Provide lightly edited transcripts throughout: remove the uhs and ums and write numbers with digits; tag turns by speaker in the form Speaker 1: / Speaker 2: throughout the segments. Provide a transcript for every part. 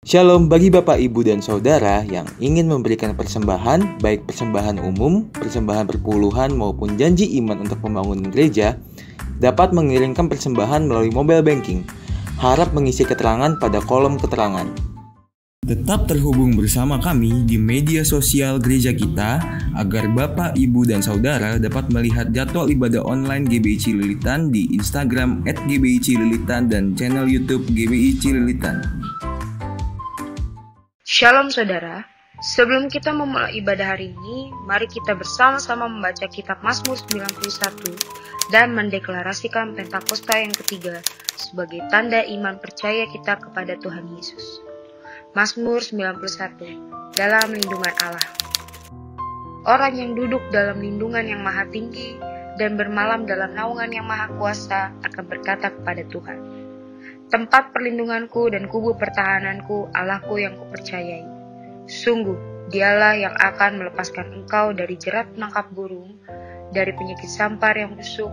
Speaker 1: Shalom bagi Bapak, Ibu, dan Saudara yang ingin memberikan persembahan, baik persembahan umum, persembahan perpuluhan, maupun janji iman untuk pembangunan gereja, dapat mengirimkan persembahan melalui mobile banking. Harap mengisi keterangan pada kolom keterangan. Tetap terhubung bersama kami di media sosial gereja kita agar Bapak, Ibu, dan Saudara dapat melihat jadwal ibadah online GBI Cililitan di Instagram @GBI Cililitan dan channel YouTube GBI Cililitan.
Speaker 2: Shalom saudara, sebelum kita memulai ibadah hari ini, mari kita bersama-sama membaca kitab Mazmur 91 dan mendeklarasikan Pentakosta yang ketiga sebagai tanda iman percaya kita kepada Tuhan Yesus. Mazmur 91, dalam lindungan Allah. Orang yang duduk dalam lindungan yang maha tinggi dan bermalam dalam naungan yang maha kuasa akan berkata kepada Tuhan, tempat perlindunganku dan kubu pertahananku, Allahku yang kupercayai. Sungguh, dialah yang akan melepaskan engkau dari jerat penangkap burung, dari penyakit sampar yang busuk.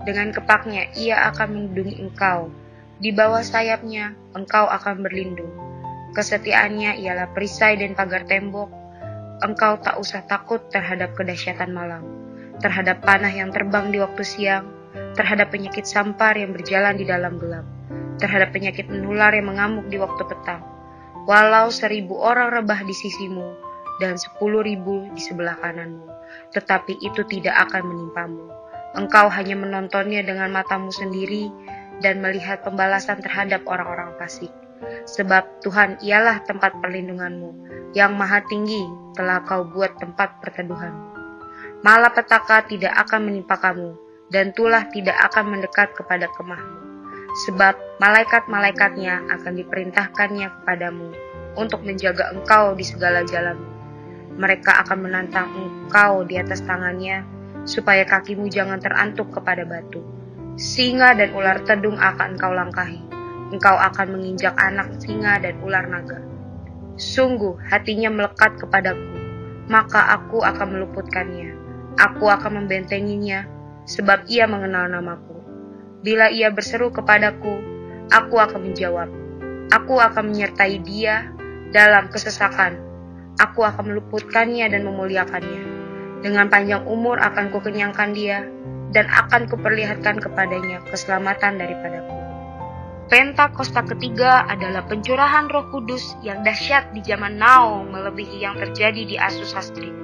Speaker 2: Dengan kepaknya ia akan melindungi engkau. Di bawah sayapnya engkau akan berlindung. Kesetiaannya ialah perisai dan pagar tembok. Engkau tak usah takut terhadap kedahsyatan malam, terhadap panah yang terbang di waktu siang, terhadap penyakit sampar yang berjalan di dalam gelap, terhadap penyakit menular yang mengamuk di waktu petang. Walau 1,000 orang rebah di sisimu dan 10,000 di sebelah kananmu, tetapi itu tidak akan menimpamu. Engkau hanya menontonnya dengan matamu sendiri dan melihat pembalasan terhadap orang-orang fasik. Sebab Tuhan ialah tempat perlindunganmu, yang maha tinggi telah kau buat tempat perteduhanmu. Malapetaka tidak akan menimpa kamu, dan tulah tidak akan mendekat kepada kemahmu. Sebab malaikat-malaikatnya akan diperintahkannya kepadamu untuk menjaga engkau di segala jalanmu. Mereka akan menantang engkau di atas tangannya, supaya kakimu jangan terantuk kepada batu. Singa dan ular tedung akan engkau langkahi. Engkau akan menginjak anak singa dan ular naga. Sungguh hatinya melekat kepadaku, maka aku akan meluputkannya. Aku akan membentenginya, sebab ia mengenal namaku. Bila ia berseru kepadaku, aku akan menjawab. Aku akan menyertai dia dalam kesesakan. Aku akan meluputkannya dan memuliakannya. Dengan panjang umur akan kukenyangkan dia, dan akan kuperlihatkan kepadanya keselamatan daripadaku. Pentakosta ketiga adalah pencurahan Roh Kudus yang dahsyat di zaman now melebihi yang terjadi di Asus Hastri.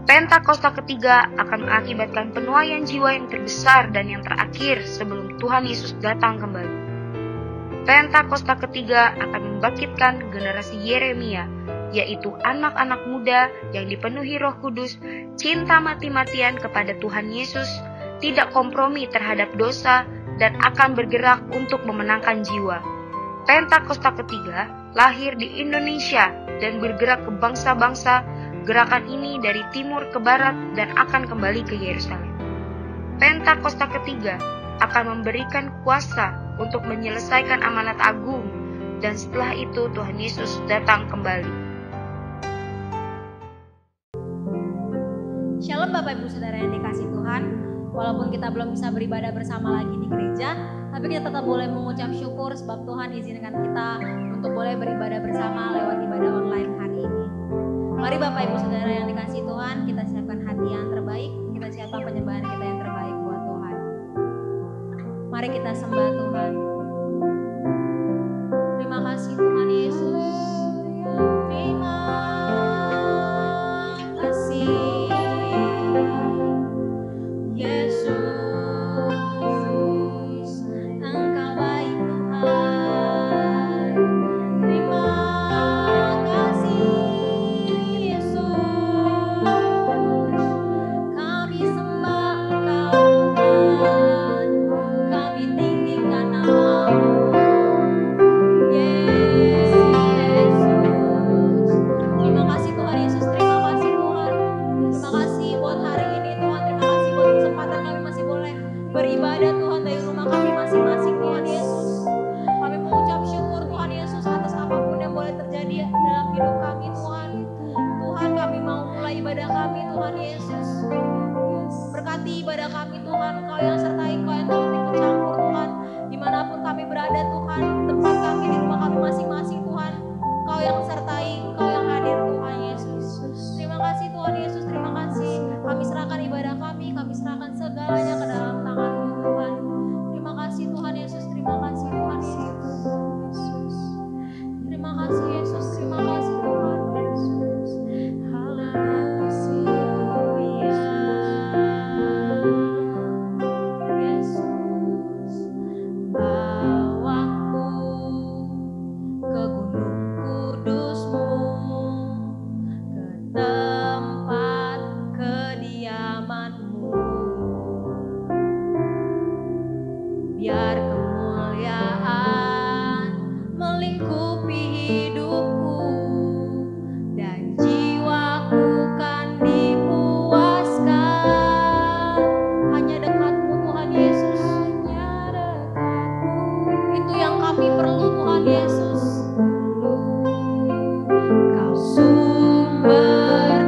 Speaker 2: Pentakosta ketiga akan mengakibatkan penuaian jiwa yang terbesar dan yang terakhir sebelum Tuhan Yesus datang kembali. Pentakosta ketiga akan membangkitkan generasi Yeremia, yaitu anak-anak muda yang dipenuhi Roh Kudus, cinta mati-matian kepada Tuhan Yesus, tidak kompromi terhadap dosa, dan akan bergerak untuk memenangkan jiwa. Pentakosta ketiga lahir di Indonesia dan bergerak ke bangsa-bangsa. Gerakan ini dari timur ke barat dan akan kembali ke Yerusalem. Pentakosta ketiga akan memberikan kuasa untuk menyelesaikan amanat agung, dan setelah itu Tuhan Yesus datang kembali.
Speaker 3: Shalom Bapak Ibu Saudara yang dikasih Tuhan. Walaupun kita belum bisa beribadah bersama lagi di gereja, tapi kita tetap boleh mengucap syukur sebab Tuhan izinkan kita untuk boleh beribadah bersama lewat ibadah online hari ini. Mari Bapak Ibu Saudara yang dikasih Tuhan, kita siapkan hati yang terbaik, kita siapkan penyembahan kita yang terbaik buat Tuhan. Mari kita sembah Tuhan. Terima kasih Tuhan Yesus. Terima kasih Yesus. Engkau baik Tuhan. Terima kasih Yesus. Kami sembah Engkau Tuhan. Kami tinggikan nama-Mu. Yesus. Terima kasih Tuhan Yesus. Terima kasih Tuhan. Terima kasih buat hari ini Tuhan. Terima kasih buat kesempatan kami masih boleh beribadah Tuhan dari rumah kami masing-masing Tuhan Yesus. Kami mengucap syukur Tuhan Yesus atas apapun yang boleh terjadi dalam hidup kami Tuhan. Tuhan, kami mau mulai ibadah kami Tuhan Yesus. Berkati ibadah kami Tuhan. Engkau yang sertai, Engkau yang turut ikut campur Tuhan. Dimanapun kami berada Tuhan, tempat kami di rumah kami masing-masing Tuhan. tempat kediaman-Mu. Biar kemuliaan melingkupi hidupku dan jiwaku kan dipuaskan. Hanya dekat-Mu Tuhan Yesus, itu yang kami perlu Tuhan Yesus. Kau sumber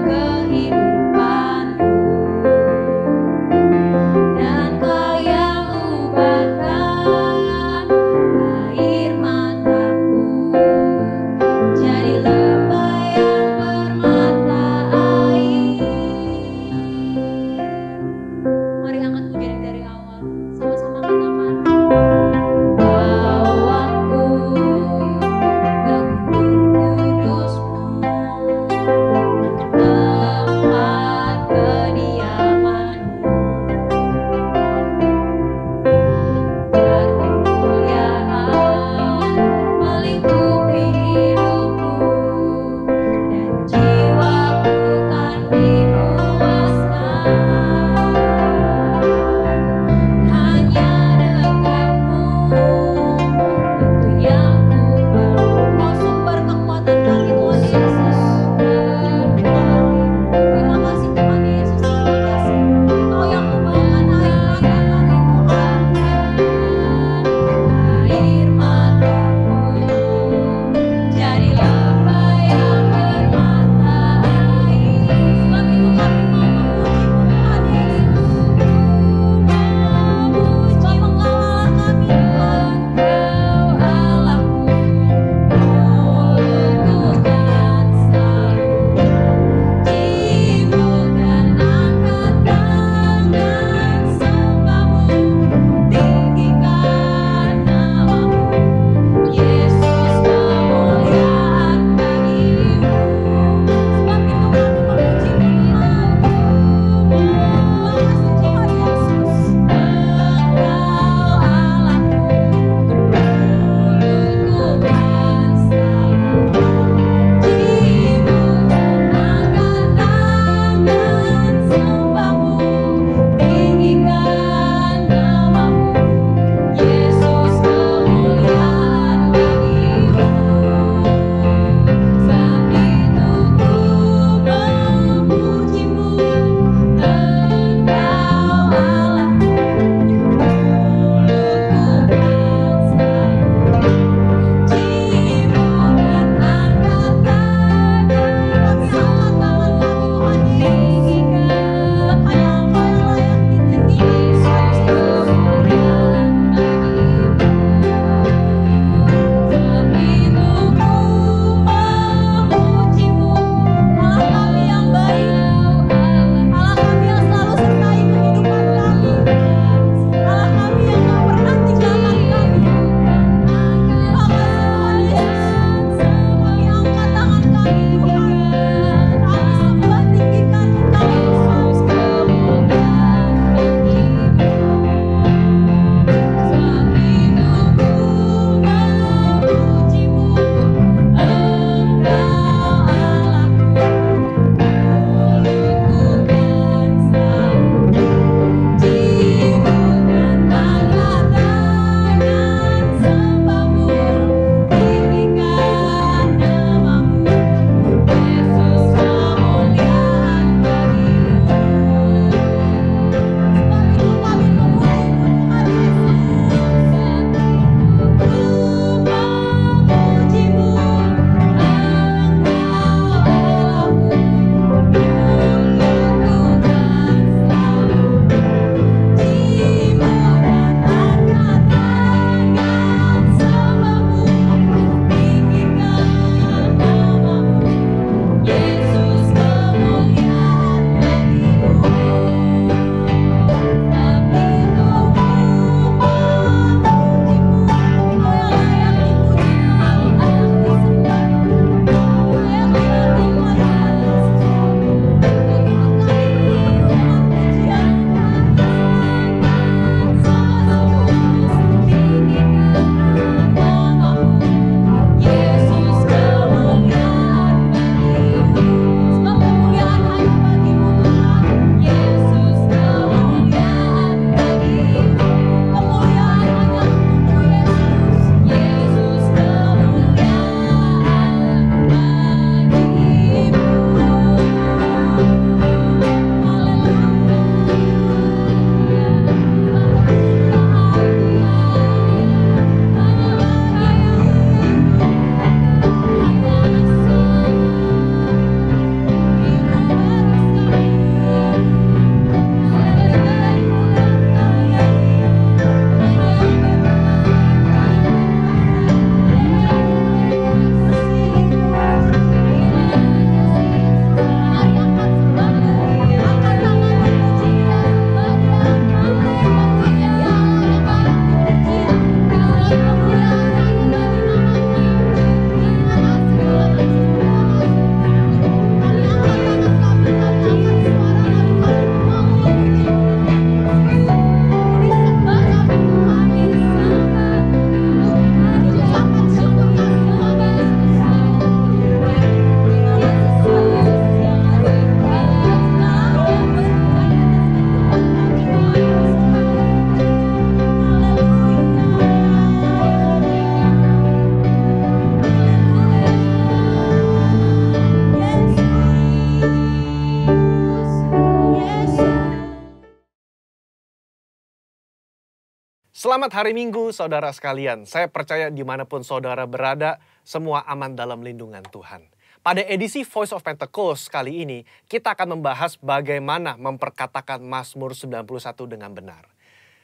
Speaker 4: Selamat hari Minggu, saudara sekalian. Saya percaya dimanapun saudara berada, semua aman dalam lindungan Tuhan. Pada edisi Voice of Pentecost kali ini, kita akan membahas bagaimana memperkatakan Mazmur 91 dengan benar.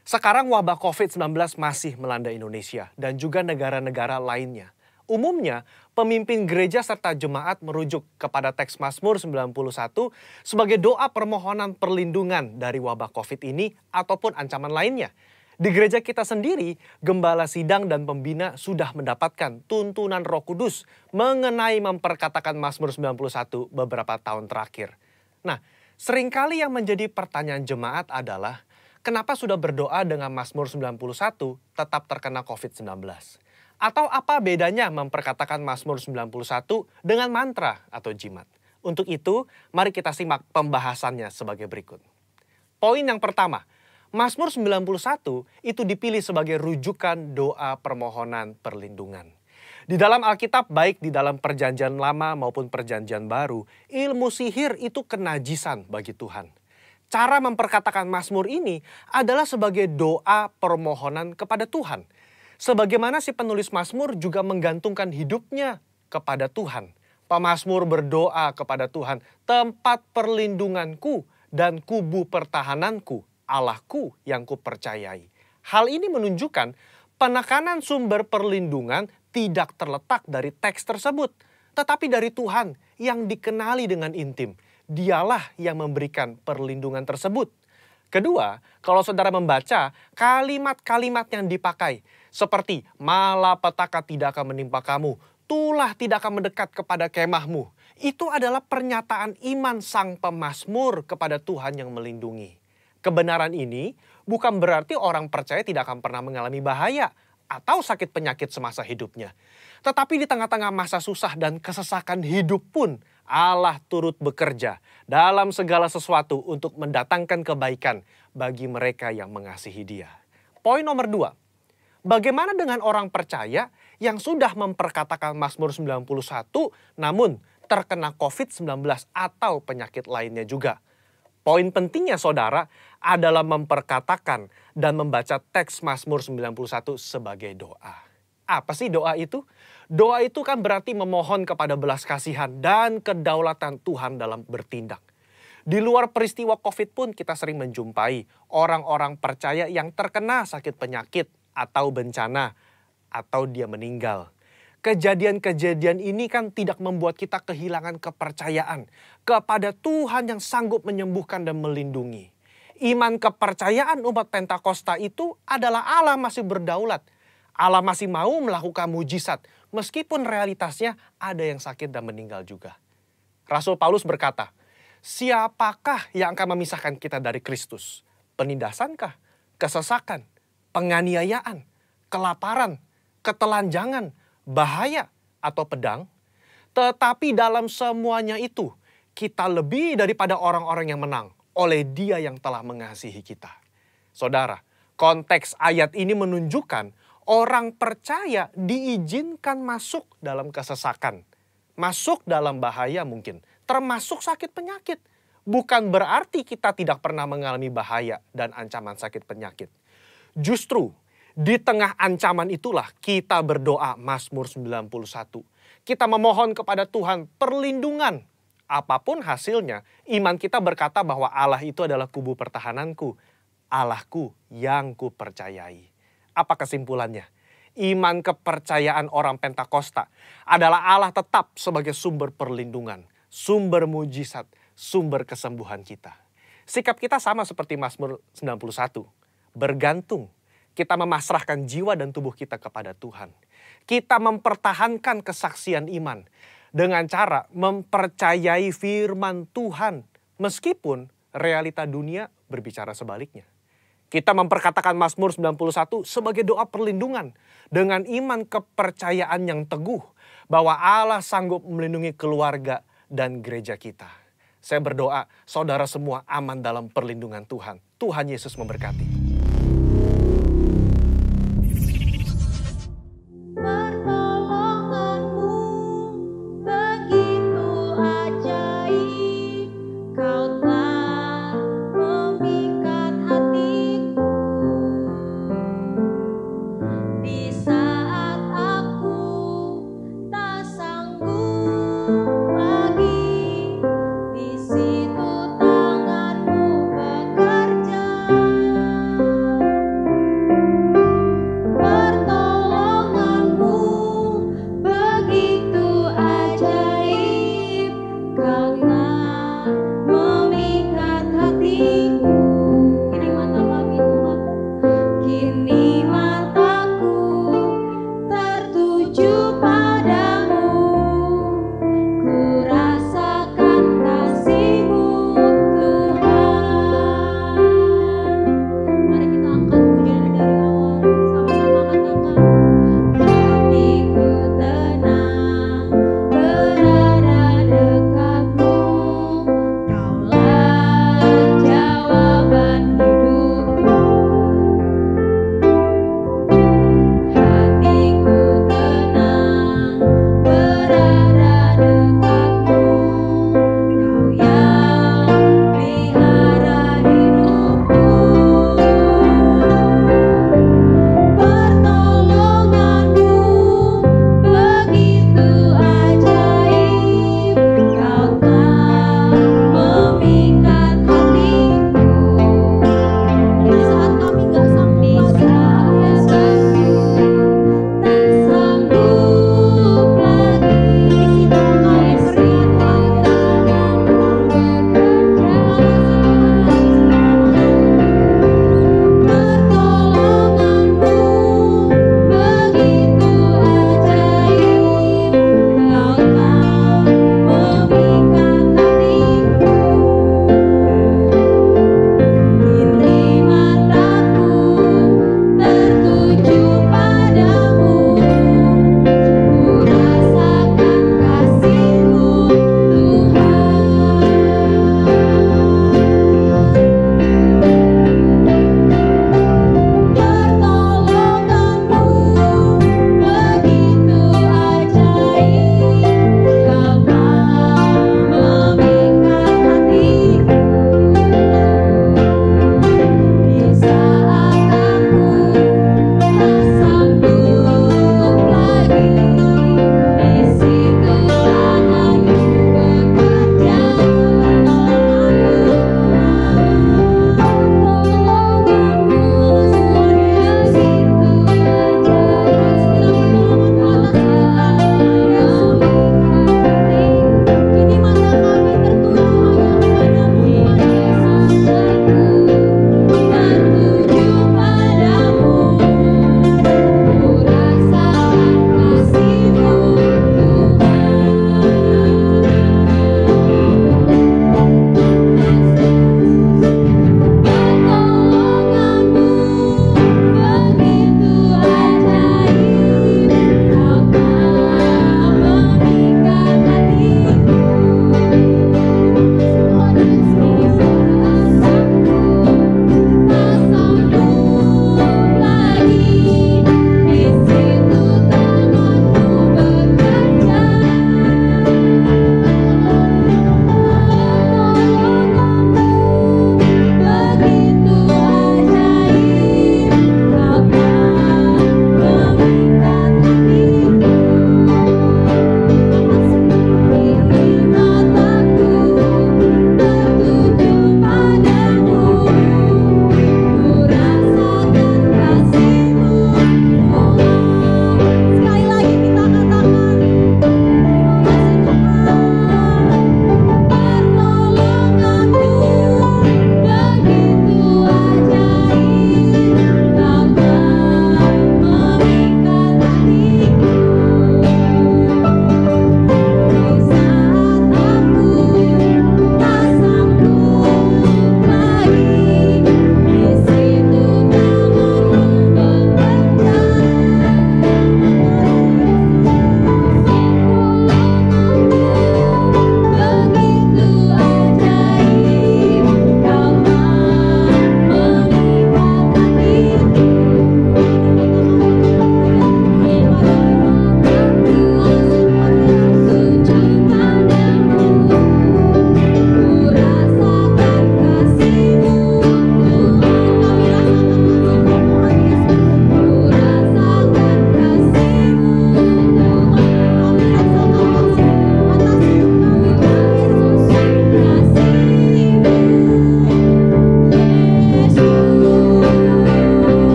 Speaker 4: Sekarang wabah COVID-19 masih melanda Indonesia dan juga negara-negara lainnya. Umumnya, pemimpin gereja serta jemaat merujuk kepada teks Mazmur 91 sebagai doa permohonan perlindungan dari wabah COVID ini ataupun ancaman lainnya. Di gereja kita sendiri, gembala sidang dan pembina sudah mendapatkan tuntunan Roh Kudus mengenai memperkatakan Mazmur 91 beberapa tahun terakhir. Nah, seringkali yang menjadi pertanyaan jemaat adalah, kenapa sudah berdoa dengan Mazmur 91 tetap terkena COVID-19? Atau apa bedanya memperkatakan Mazmur 91 dengan mantra atau jimat? Untuk itu, mari kita simak pembahasannya sebagai berikut. Poin yang pertama, Mazmur 91 itu dipilih sebagai rujukan doa permohonan perlindungan. Di dalam Alkitab, baik di dalam Perjanjian Lama maupun Perjanjian Baru, ilmu sihir itu kenajisan bagi Tuhan. Cara memperkatakan Mazmur ini adalah sebagai doa permohonan kepada Tuhan. Sebagaimana si penulis Mazmur juga menggantungkan hidupnya kepada Tuhan. Pemazmur berdoa kepada Tuhan, tempat perlindunganku dan kubu pertahananku, Allahku yang kupercayai. Hal ini menunjukkan penekanan sumber perlindungan tidak terletak dari teks tersebut, tetapi dari Tuhan yang dikenali dengan intim. Dialah yang memberikan perlindungan tersebut. Kedua, kalau saudara membaca kalimat-kalimat yang dipakai, seperti malapetaka tidak akan menimpa kamu, tulah tidak akan mendekat kepada kemahmu. Itu adalah pernyataan iman sang pemazmur kepada Tuhan yang melindungi. Kebenaran ini bukan berarti orang percaya tidak akan pernah mengalami bahaya atau sakit penyakit semasa hidupnya. Tetapi di tengah-tengah masa susah dan kesesakan hidup pun, Allah turut bekerja dalam segala sesuatu untuk mendatangkan kebaikan bagi mereka yang mengasihi Dia. Poin nomor 2, bagaimana dengan orang percaya yang sudah memperkatakan Mazmur 91 namun terkena COVID-19 atau penyakit lainnya juga? Poin pentingnya saudara adalah memperkatakan dan membaca teks Mazmur 91 sebagai doa. Apa sih doa itu? Doa itu kan berarti memohon kepada belas kasihan dan kedaulatan Tuhan dalam bertindak. Di luar peristiwa COVID pun kita sering menjumpai orang-orang percaya yang terkena sakit penyakit atau bencana atau dia meninggal. Kejadian-kejadian ini kan tidak membuat kita kehilangan kepercayaan kepada Tuhan yang sanggup menyembuhkan dan melindungi. Iman kepercayaan umat Pentakosta itu adalah Allah masih berdaulat. Allah masih mau melakukan mujizat meskipun realitasnya ada yang sakit dan meninggal juga. Rasul Paulus berkata, siapakah yang akan memisahkan kita dari Kristus? Penindasankah? Kesesakan? Penganiayaan? Kelaparan? Ketelanjangan? Bahaya atau pedang? Tetapi dalam semuanya itu, kita lebih daripada orang-orang yang menang oleh Dia yang telah mengasihi kita. Saudara, konteks ayat ini menunjukkan orang percaya diizinkan masuk dalam kesesakan, masuk dalam bahaya mungkin, termasuk sakit penyakit. Bukan berarti kita tidak pernah mengalami bahaya dan ancaman sakit penyakit. Justru, di tengah ancaman itulah kita berdoa Mazmur 91. Kita memohon kepada Tuhan perlindungan. Apapun hasilnya, iman kita berkata bahwa Allah itu adalah kubu pertahananku. Allahku yang kupercayai. Apa kesimpulannya? Iman kepercayaan orang Pentakosta adalah Allah tetap sebagai sumber perlindungan, sumber mujizat, sumber kesembuhan kita. Sikap kita sama seperti Mazmur 91. Bergantung. Kita memasrahkan jiwa dan tubuh kita kepada Tuhan. Kita mempertahankan kesaksian iman dengan cara mempercayai firman Tuhan meskipun realita dunia berbicara sebaliknya. Kita memperkatakan Mazmur 91 sebagai doa perlindungan dengan iman kepercayaan yang teguh bahwa Allah sanggup melindungi keluarga dan gereja kita. Saya berdoa saudara semua aman dalam perlindungan Tuhan. Tuhan Yesus memberkati.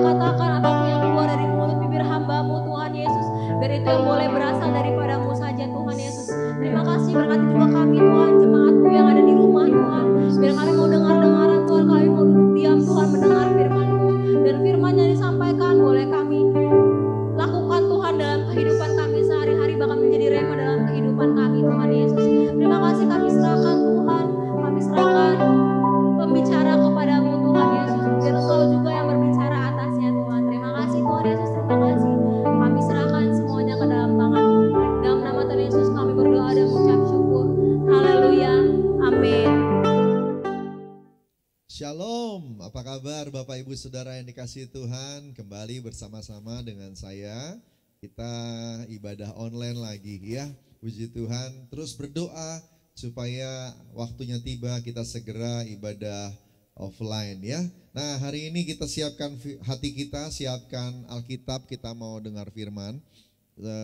Speaker 3: katakan, apapun yang keluar dari mulut bibir hamba-Mu Tuhan Yesus, biar itu yang boleh berasal daripada-Mu saja Tuhan Yesus. Terima kasih, berkati juga kami Tuhan, jemaat-Mu yang ada di rumah Tuhan, biar kami mau dengar-dengaran Tuhan, kami mau duduk diam Tuhan mendengar firman-Mu, dan firman yang disampaikan boleh kami lakukan Tuhan dalam kehidupan kami sehari-hari, bahkan menjadi rema dalam kehidupan kami Tuhan Yesus. Terima kasih, kami serahkan Tuhan, kami serahkan pembicara kepadamu Tuhan Yesus, biar Engkau juga yang berbicara atasnya Tuhan. Terima kasih Tuhan Yesus, terima kasih. Kami serahkan semuanya ke dalam tangan-Mu. Dalam nama Tuhan Yesus kami berdoa dan mengucap syukur. Haleluya, amin.
Speaker 5: Shalom, apa kabar Bapak Ibu Saudara yang dikasihi Tuhan? Kembali bersama-sama dengan saya, kita ibadah online lagi ya. Puji Tuhan, terus berdoa supaya waktunya tiba kita segera ibadah offline ya. Nah, hari ini kita siapkan hati kita, siapkan Alkitab, kita mau dengar firman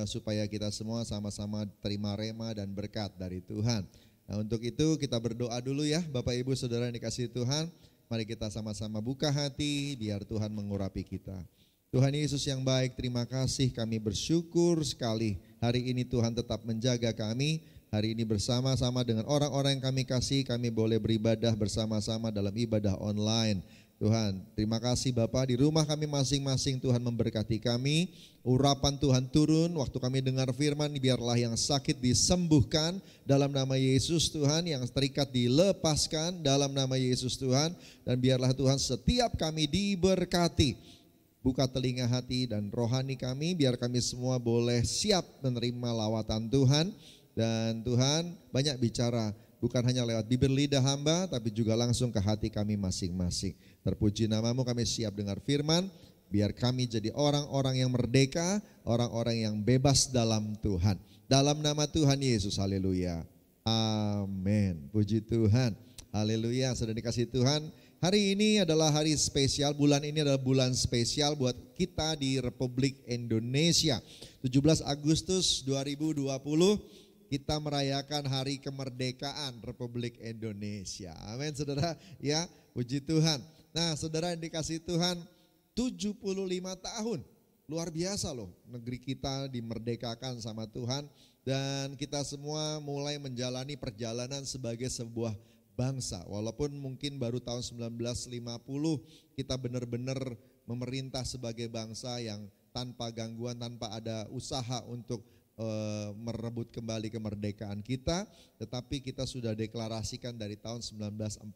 Speaker 5: supaya kita semua sama-sama terima rema dan berkat dari Tuhan. Nah, untuk itu kita berdoa dulu ya Bapak Ibu Saudara yang dikasihi Tuhan. Mari kita sama-sama buka hati biar Tuhan mengurapi kita. Tuhan Yesus yang baik, terima kasih, kami bersyukur sekali hari ini Tuhan tetap menjaga kami. Hari ini bersama-sama dengan orang-orang yang kami kasih, kami boleh beribadah bersama-sama dalam ibadah online. Tuhan, terima kasih Bapa, di rumah kami masing-masing Tuhan memberkati kami. Urapan Tuhan turun, waktu kami dengar firman, biarlah yang sakit disembuhkan dalam nama Yesus Tuhan, yang terikat dilepaskan dalam nama Yesus Tuhan. Dan biarlah Tuhan setiap kami diberkati. Buka telinga hati dan rohani kami, biar kami semua boleh siap menerima lawatan Tuhan. Dan Tuhan banyak bicara, bukan hanya lewat bibir lidah hamba, tapi juga langsung ke hati kami masing-masing. Terpuji namamu, kami siap dengar firman, biar kami jadi orang-orang yang merdeka, orang-orang yang bebas dalam Tuhan. Dalam nama Tuhan Yesus, haleluya. Amin. Puji Tuhan, haleluya. Sudah dikasih Tuhan, hari ini adalah hari spesial, bulan ini adalah bulan spesial buat kita di Republik Indonesia. 17 Agustus 2020, kita merayakan hari kemerdekaan Republik Indonesia. Amin saudara, ya puji Tuhan. Nah saudara yang dikasih Tuhan, 75 tahun, luar biasa loh negeri kita dimerdekakan sama Tuhan. Dan kita semua mulai menjalani perjalanan sebagai sebuah bangsa. Walaupun mungkin baru tahun 1950 kita benar-benar memerintah sebagai bangsa yang tanpa gangguan, tanpa ada usaha untuk merebut kembali kemerdekaan kita, tetapi kita sudah deklarasikan dari tahun 1945.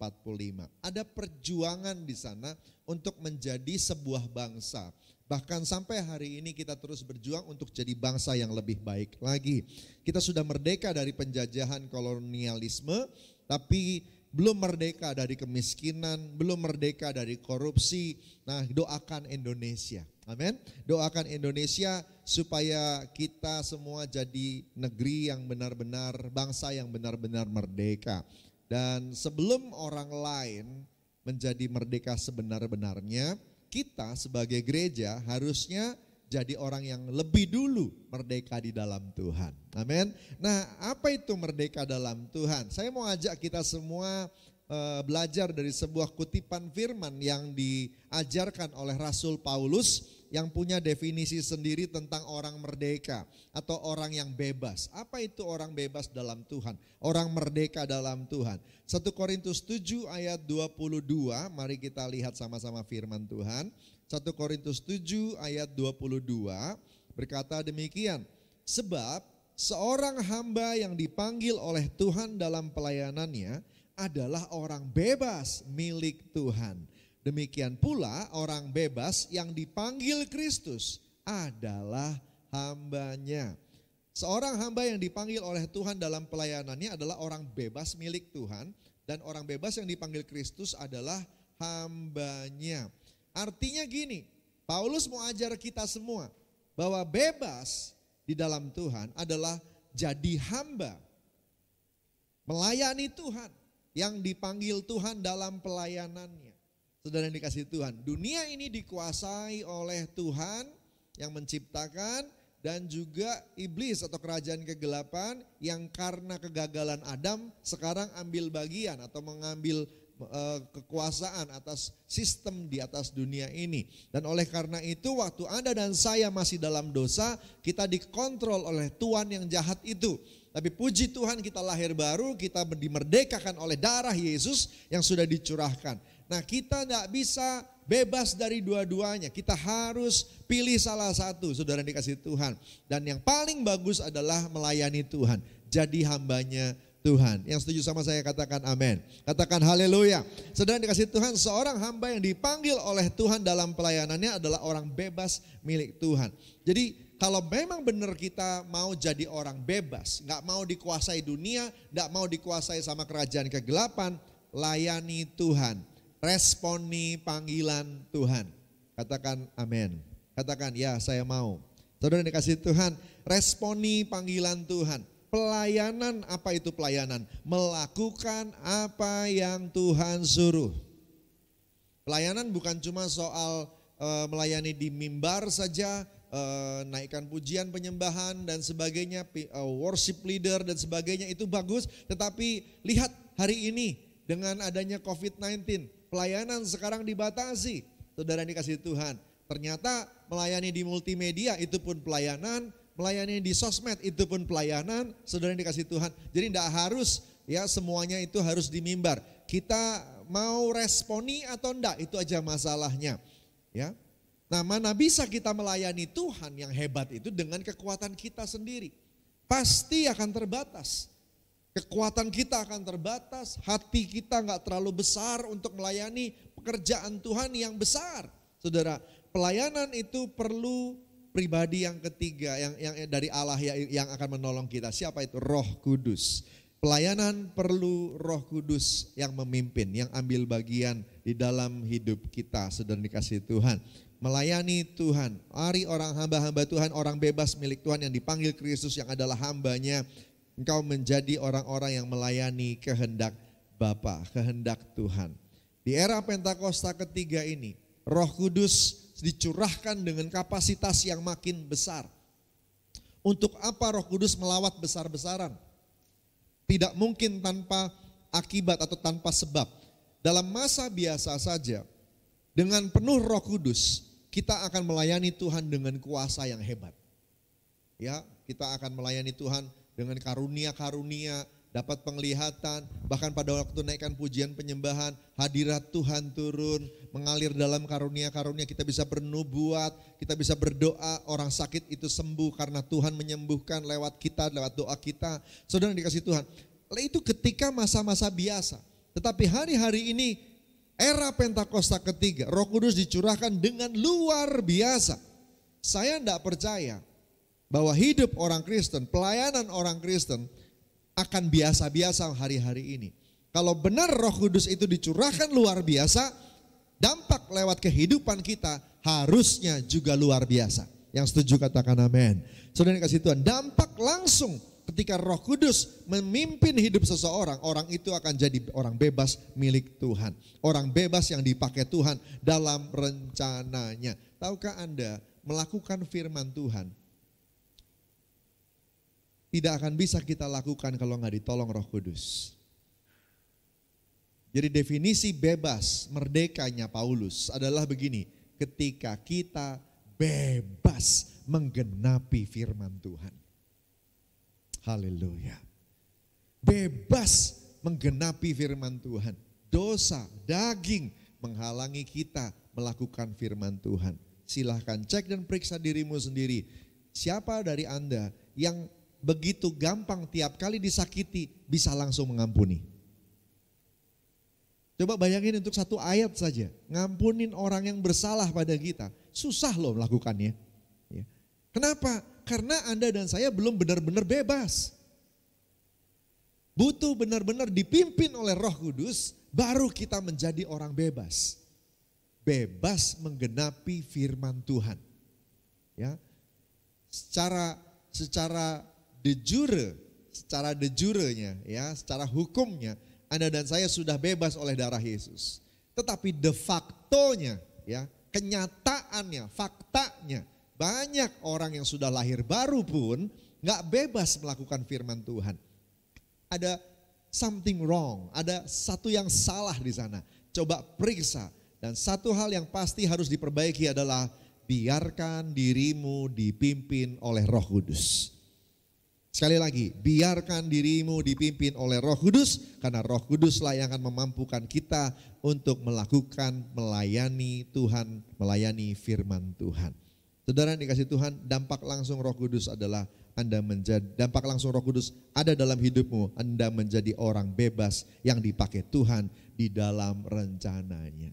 Speaker 5: Ada perjuangan di sana untuk menjadi sebuah bangsa. Bahkan sampai hari ini kita terus berjuang untuk jadi bangsa yang lebih baik lagi. Kita sudah merdeka dari penjajahan kolonialisme, tapi belum merdeka dari kemiskinan, belum merdeka dari korupsi. Nah, doakan Indonesia. Amin. Doakan Indonesia supaya kita semua jadi negeri yang benar-benar, bangsa yang benar-benar merdeka. Dan sebelum orang lain menjadi merdeka sebenar-benarnya, kita sebagai gereja harusnya jadi orang yang lebih dulu merdeka di dalam Tuhan. Amin. Nah, apa itu merdeka dalam Tuhan? Saya mau ajak kita semua belajar dari sebuah kutipan firman yang diajarkan oleh Rasul Paulus, yang punya definisi sendiri tentang orang merdeka atau orang yang bebas. Apa itu orang bebas dalam Tuhan? Orang merdeka dalam Tuhan. 1 Korintus 7 ayat 22, mari kita lihat sama-sama firman Tuhan. 1 Korintus 7 ayat 22 berkata demikian. Sebab seorang hamba yang dipanggil oleh Tuhan dalam pelayanannya adalah orang bebas milik Tuhan. Demikian pula orang bebas yang dipanggil Kristus adalah hambanya. Seorang hamba yang dipanggil oleh Tuhan dalam pelayanannya adalah orang bebas milik Tuhan. Dan orang bebas yang dipanggil Kristus adalah hambanya. Artinya gini, Paulus mau ajar kita semua bahwa bebas di dalam Tuhan adalah jadi hamba. Melayani Tuhan, yang dipanggil Tuhan dalam pelayanannya. Saudara yang dikasih Tuhan, dunia ini dikuasai oleh Tuhan yang menciptakan dan juga iblis atau kerajaan kegelapan yang karena kegagalan Adam sekarang ambil bagian atau mengambil kekuasaan atas sistem di atas dunia ini. Dan oleh karena itu waktu Anda dan saya masih dalam dosa, kita dikontrol oleh tuan yang jahat itu. Tapi puji Tuhan kita lahir baru, kita dimerdekakan oleh darah Yesus yang sudah dicurahkan. Nah kita tidak bisa bebas dari dua-duanya, kita harus pilih salah satu, saudara dikasih Tuhan. Dan yang paling bagus adalah melayani Tuhan, jadi hambanya Tuhan. Yang setuju sama saya katakan amin. Katakan haleluya. Saudara dikasih Tuhan, seorang hamba yang dipanggil oleh Tuhan dalam pelayanannya adalah orang bebas milik Tuhan. Jadi kalau memang benar kita mau jadi orang bebas, gak mau dikuasai dunia, gak mau dikuasai sama kerajaan kegelapan, layani Tuhan, responi panggilan Tuhan. Katakan amin. Katakan ya saya mau. Saudara dikasih Tuhan, responi panggilan Tuhan. Pelayanan, apa itu pelayanan? Melakukan apa yang Tuhan suruh. Pelayanan bukan cuma soal melayani di mimbar saja, naikkan pujian penyembahan dan sebagainya, worship leader dan sebagainya, itu bagus. Tetapi lihat hari ini dengan adanya COVID-19, pelayanan sekarang dibatasi. Saudara dikasih Tuhan, ternyata melayani di multimedia itu pun pelayanan, melayani di sosmed itu pun pelayanan, saudara yang dikasih Tuhan. Jadi tidak harus ya semuanya itu harus di mimbar. Kita mau responi atau enggak, itu aja masalahnya. Ya. Nah, mana bisa kita melayani Tuhan yang hebat itu dengan kekuatan kita sendiri. Pasti akan terbatas. Kekuatan kita akan terbatas, hati kita enggak terlalu besar untuk melayani pekerjaan Tuhan yang besar. Saudara, pelayanan itu perlu pribadi yang ketiga yang dari Allah yang akan menolong kita. Siapa itu? Roh Kudus. Pelayanan perlu Roh Kudus yang memimpin, yang ambil bagian di dalam hidup kita, saudara dikasih Tuhan. Melayani Tuhan, mari orang hamba-hamba Tuhan, orang bebas milik Tuhan yang dipanggil Kristus yang adalah hambanya. Engkau menjadi orang-orang yang melayani kehendak Bapa, kehendak Tuhan. Di era Pentakosta ketiga ini, Roh Kudus dicurahkan dengan kapasitas yang makin besar. Untuk apa Roh Kudus melawat besar-besaran? Tidak mungkin tanpa akibat atau tanpa sebab. Dalam masa biasa saja, dengan penuh Roh Kudus, kita akan melayani Tuhan dengan kuasa yang hebat. Ya, kita akan melayani Tuhan dengan karunia-karunia, dapat penglihatan, bahkan pada waktu naikkan pujian penyembahan, hadirat Tuhan turun, mengalir dalam karunia-karunia, kita bisa bernubuat, kita bisa berdoa, orang sakit itu sembuh karena Tuhan menyembuhkan lewat kita, lewat doa kita. Saudara dikasih Tuhan, itu ketika masa-masa biasa. Tetapi hari-hari ini, era Pentakosta ketiga, Roh Kudus dicurahkan dengan luar biasa. Saya tidak percaya bahwa hidup orang Kristen, pelayanan orang Kristen, akan biasa-biasa hari-hari ini. Kalau benar Roh Kudus itu dicurahkan luar biasa, dampak lewat kehidupan kita harusnya juga luar biasa. Yang setuju katakan amin. Saudara dikasih Tuhan, dampak langsung ketika Roh Kudus memimpin hidup seseorang, orang itu akan jadi orang bebas milik Tuhan. Orang bebas yang dipakai Tuhan dalam rencananya. Tahukah Anda, melakukan firman Tuhan tidak akan bisa kita lakukan kalau nggak ditolong Roh Kudus. Jadi definisi bebas, merdekanya Paulus adalah begini, ketika kita bebas menggenapi firman Tuhan. Haleluya. Bebas menggenapi firman Tuhan. Dosa, daging menghalangi kita melakukan firman Tuhan. Silahkan cek dan periksa dirimu sendiri. Siapa dari Anda yang begitu gampang tiap kali disakiti bisa langsung mengampuni? Coba bayangin untuk satu ayat saja, ngampunin orang yang bersalah pada kita. Susah loh melakukannya. Ya. Kenapa? Karena Anda dan saya belum benar-benar bebas. Butuh benar-benar dipimpin oleh Roh Kudus, baru kita menjadi orang bebas. Bebas menggenapi firman Tuhan. Ya. Secara de jure-nya, ya, secara hukumnya, Anda dan saya sudah bebas oleh darah Yesus. Tetapi de facto-nya, ya, kenyataannya, faktanya, banyak orang yang sudah lahir baru pun nggak bebas melakukan firman Tuhan. Ada something wrong, ada satu yang salah di sana. Coba periksa. Dan satu hal yang pasti harus diperbaiki adalah biarkan dirimu dipimpin oleh Roh Kudus. Sekali lagi, biarkan dirimu dipimpin oleh Roh Kudus, karena Roh Kuduslah yang akan memampukan kita untuk melakukan, melayani Tuhan, melayani firman Tuhan. Saudara yang dikasihi Tuhan, dampak langsung Roh Kudus adalah dampak langsung Roh Kudus ada dalam hidupmu, Anda menjadi orang bebas yang dipakai Tuhan di dalam rencananya.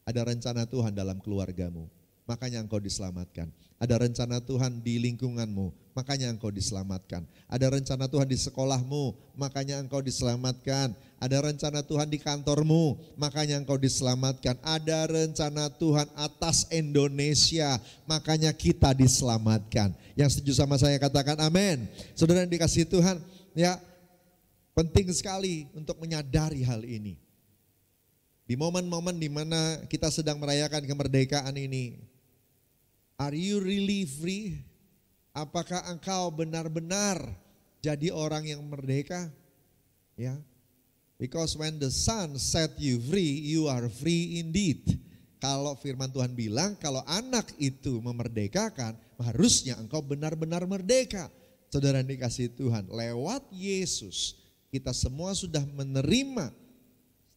Speaker 5: Ada rencana Tuhan dalam keluargamu, makanya engkau diselamatkan. Ada rencana Tuhan di lingkunganmu, makanya engkau diselamatkan. Ada rencana Tuhan di sekolahmu, makanya engkau diselamatkan. Ada rencana Tuhan di kantormu, makanya engkau diselamatkan. Ada rencana Tuhan atas Indonesia, makanya kita diselamatkan. Yang setuju sama saya katakan amin. Saudara yang dikasihi Tuhan, ya penting sekali untuk menyadari hal ini. Di momen-momen di mana kita sedang merayakan kemerdekaan ini, are you really free? Apakah engkau benar-benar jadi orang yang merdeka? Ya, because when the Son set you free, you are free indeed. Kalau firman Tuhan bilang, kalau anak itu memerdekakan, harusnya engkau benar-benar merdeka. Saudara yang dikasihi Tuhan, lewat Yesus, kita semua sudah menerima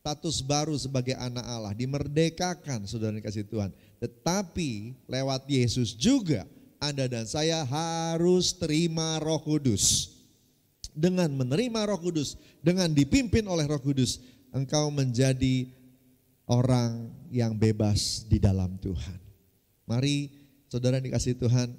Speaker 5: status baru sebagai anak Allah, dimerdekakan, saudara dikasihi Tuhan. Tetapi lewat Yesus juga Anda dan saya harus terima Roh Kudus. Dengan menerima Roh Kudus, dengan dipimpin oleh Roh Kudus, engkau menjadi orang yang bebas di dalam Tuhan. Mari saudara dikasihi Tuhan,